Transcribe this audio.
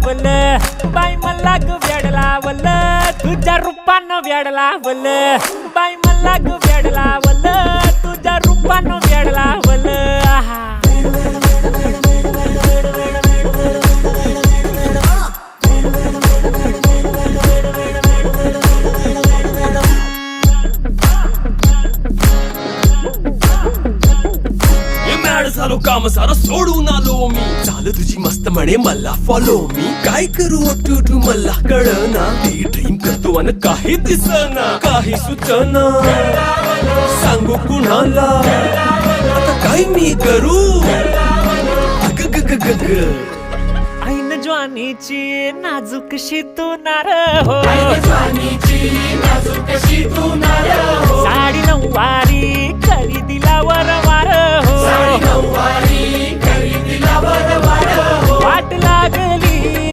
लावल बाई मला ग वेड लावल तुझ्या रूपानं वेड लावल बाई मला ग वेड लावल तुझ्या रूपानं वेड लावल झालो काम सारा सोडून आलो मी चाल तुझी मस्त म्हणे मला फॉलो मी काय करू टू मला कळना ती ड्रीम करतो आणि काही दिसना काही सुचना सांगू कुणाला आता काय मी करू ऐन ज्वानीची नाजूकशी तू नार हो साडी नऊवारी खरेदीला वरवार हो वाट लाग